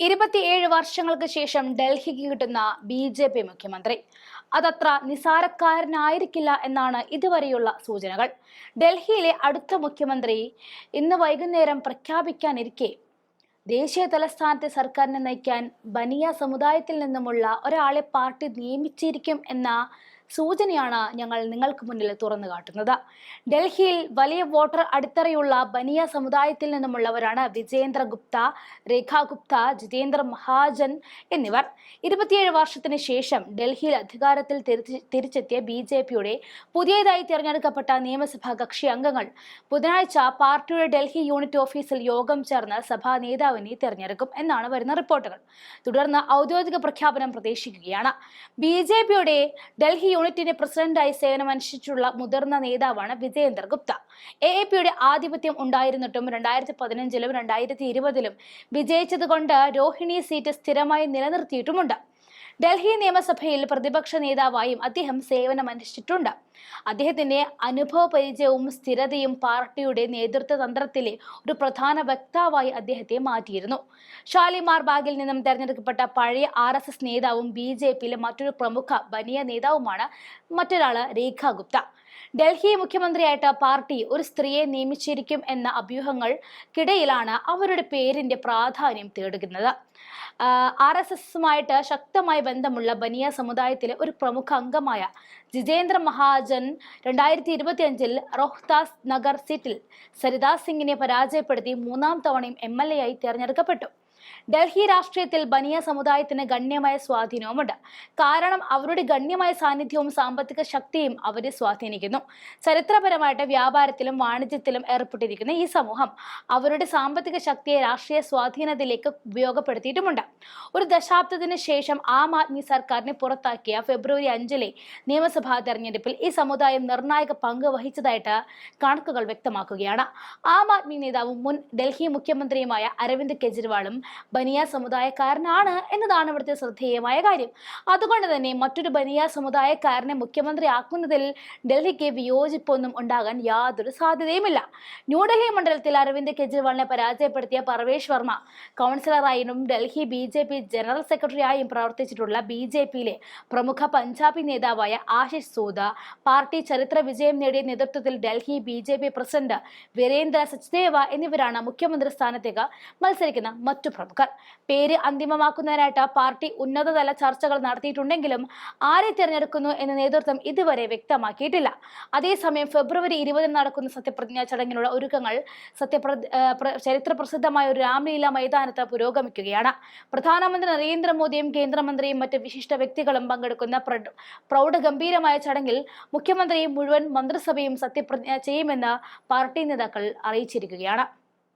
27 വർഷങ്ങൾക്ക് ശേഷം ഡൽഹിക്ക് കിട്ടുന്ന ബി.ജെ.പി. മുഖ്യമന്ത്രി അതത്ര നിസാരക്കാരനായിരിക്കില്ല എന്നാണ് ഇതുവരെയുള്ള സൂചനകൾ. ഡൽഹിയിലെ അടുത്ത മുഖ്യമന്ത്രി ഇന്ന് വൈകുന്നേരം പ്രഖ്യാപിക്കാനിരിക്കെ ദേശീയ തലസ്ഥാനത്തെ സർക്കാരിനെ നയിക്കാൻ ബനിയ സമുദായത്തിൽ നിന്നുമുള്ള ഒരാളെ പാർട്ടി നിയമിച്ചിരിക്കും എന്ന സൂചനയാണ് ഞങ്ങൾ നിങ്ങൾക്ക് മുന്നിൽ തുറന്നു കാട്ടുന്നത്. ഡൽഹിയിൽ വലിയ വോട്ടർ അടിത്തറയുള്ള ബനിയ സമുദായത്തിൽ നിന്നുമുള്ളവരാണ് വിജേന്ദ്ര ഗുപ്ത, രേഖ ഗുപ്ത, ജിതേന്ദ്ര മഹാജൻ എന്നിവർ. 27 വർഷത്തിന് ശേഷം ഡൽഹിയിൽ അധികാരത്തിൽ തിരിച്ചെത്തിയ ബി.ജെ.പിയുടെ പുതിയതായി തിരഞ്ഞെടുക്കപ്പെട്ട നിയമസഭാ കക്ഷി അംഗങ്ങൾ ബുധനാഴ്ച പാർട്ടിയുടെ ഡൽഹി യൂണിറ്റ് ഓഫീസിൽ യോഗം ചേർന്ന് സഭാ നേതാവിനെ തിരഞ്ഞെടുക്കും എന്നാണ് വരുന്ന റിപ്പോർട്ടുകൾ. തുടർന്ന് ഔദ്യോഗിക പ്രഖ്യാപനം പ്രതീക്ഷിക്കുകയാണ്. ബി.ജെ.പിയുടെ ഡൽഹി യൂണിറ്റിന്റെ പ്രസിഡന്റായി സേവനമനുഷ്ഠിച്ചിട്ടുള്ള മുതിർന്ന നേതാവാണ് വിജേന്ദർ ഗുപ്ത. എ.പി.യുടെ ആധിപത്യം ഉണ്ടായിരുന്നിട്ടും 2015-ലും 2020-ലും വിജയിച്ചതുകൊണ്ട് രോഹിണി സീറ്റ് സ്ഥിരമായി നിലനിർത്തിയിട്ടുമുണ്ട്. ഡൽഹി നിയമസഭയിൽ പ്രതിപക്ഷ നേതാവായും അദ്ദേഹം സേവനമനുഷ്ഠിച്ചിട്ടുണ്ട്. അദ്ദേഹത്തിന്റെ അനുഭവ പരിചയവും സ്ഥിരതയും പാർട്ടിയുടെ നേതൃത്വ തന്ത്രത്തിലെ ഒരു പ്രധാന വക്താവായി അദ്ദേഹത്തെ മാറ്റിയിരുന്നു. ഷാലിമാർ ബാഗിൽ നിന്നും തെരഞ്ഞെടുക്കപ്പെട്ട പഴയ RSS നേതാവും ബി.ജെ.പിയിലെ മറ്റൊരു പ്രമുഖ ബനിയ നേതാവുമാണ് മറ്റൊരാള് രേഖ ഗുപ്ത. ഡൽഹി മുഖ്യമന്ത്രിയായിട്ട് പാർട്ടി ഒരു സ്ത്രീയെ നിയമിച്ചിരിക്കും എന്ന അഭ്യൂഹങ്ങൾക്കിടയിലാണ് അവരുടെ പേരിന്റെ പ്രാധാന്യം തേടുന്നത്. RSSുമായിട്ട് ശക്തമായ ബന്ധമുള്ള ബനിയ സമുദായത്തിലെ ഒരു പ്രമുഖ അംഗമായ ജിതേന്ദ്ര മഹാജൻ 2025-ൽ റോഹ്താസ് നഗർ സീറ്റിൽ സരിതാ സിംഗിനെ പരാജയപ്പെടുത്തി 3ാം തവണയും MLA ആയി തിരഞ്ഞെടുക്കപ്പെട്ടു. ഡൽഹി രാഷ്ട്രീയത്തിൽ ബനിയ സമുദായത്തിന് ഗണ്യമായ സ്വാധീനവുമുണ്ട്. കാരണം അവരുടെ ഗണ്യമായ സാന്നിധ്യവും സാമ്പത്തിക ശക്തിയും അവരെ സ്വാധീനിക്കുന്നു. ചരിത്രപരമായിട്ട് വ്യാപാരത്തിലും വാണിജ്യത്തിലും ഏർപ്പെട്ടിരിക്കുന്ന ഈ സമൂഹം അവരുടെ സാമ്പത്തിക ശക്തിയെ രാഷ്ട്രീയ സ്വാധീനത്തിലേക്ക് ഉപയോഗപ്പെടുത്തിയിട്ടുമുണ്ട്. ഒരു ദശാബ്ദത്തിന് ശേഷം ആം ആദ്മി സർക്കാരിനെ പുറത്താക്കിയ ഫെബ്രുവരി 5-ലെ നിയമസഭാ തെരഞ്ഞെടുപ്പിൽ ഈ സമുദായം നിർണായക പങ്ക് വഹിച്ചതായിട്ട് കണക്കുകൾ വ്യക്തമാക്കുകയാണ്. ആം ആദ്മി നേതാവും മുൻ ഡൽഹി മുഖ്യമന്ത്രിയുമായ അരവിന്ദ് കെജ്രിവാളും ബനിയ സമുദായക്കാരനാണ് എന്നതാണ് ഇവിടുത്തെ ശ്രദ്ധേയമായ കാര്യം. അതുകൊണ്ട് തന്നെ മറ്റൊരു ബനിയ സമുദായക്കാരനെ മുഖ്യമന്ത്രിയാക്കുന്നതിൽ ഡൽഹിക്ക് വിയോജിപ്പൊന്നും ഉണ്ടാകാൻ യാതൊരു സാധ്യതയുമില്ല. ന്യൂഡൽഹി മണ്ഡലത്തിൽ അരവിന്ദ് കെജ്രിവാളിനെ പരാജയപ്പെടുത്തിയ പർവേഷ് വർമ്മ കൗൺസിലറായും ഡൽഹി ബി.ജെ.പി. ജനറൽ സെക്രട്ടറിയായും പ്രവർത്തിച്ചിട്ടുള്ള ബി.ജെ.പിയിലെ പ്രമുഖ പഞ്ചാബി നേതാവായ ആശിഷ് സൂദ, പാർട്ടി ചരിത്ര വിജയം നേടിയ നേതൃത്വത്തിൽ ഡൽഹി ബി.ജെ.പി. പ്രസിഡന്റ് വീരേന്ദ്ര സച്ദേവ എന്നിവരാണ് മുഖ്യമന്ത്രി സ്ഥാനത്തേക്ക് മത്സരിക്കുന്ന മറ്റു പ്രമുഖർ. പേര് അന്തിമമാക്കുന്നതിനായിട്ട് പാർട്ടി ഉന്നതതല ചർച്ചകൾ നടത്തിയിട്ടുണ്ടെങ്കിലും ആരെ തിരഞ്ഞെടുക്കുന്നു എന്ന നേതൃത്വം ഇതുവരെ വ്യക്തമാക്കിയിട്ടില്ല. അതേസമയം ഫെബ്രുവരി 20-ന് നടക്കുന്ന സത്യപ്രതിജ്ഞാ ചടങ്ങിനുള്ള ഒരുക്കങ്ങൾ ചരിത്ര പ്രസിദ്ധമായ ഒരു രാംലീല മൈതാനത്ത് പുരോഗമിക്കുകയാണ്. പ്രധാനമന്ത്രി നരേന്ദ്രമോദിയും കേന്ദ്രമന്ത്രിയും മറ്റ് വിശിഷ്ട വ്യക്തികളും പങ്കെടുക്കുന്ന പ്രൗഢഗംഭീരമായ ചടങ്ങിൽ മുഖ്യമന്ത്രിയും മുഴുവൻ മന്ത്രിസഭയും സത്യപ്രതിജ്ഞ ചെയ്യുമെന്ന് പാർട്ടി നേതാക്കൾ അറിയിച്ചിരിക്കുകയാണ്.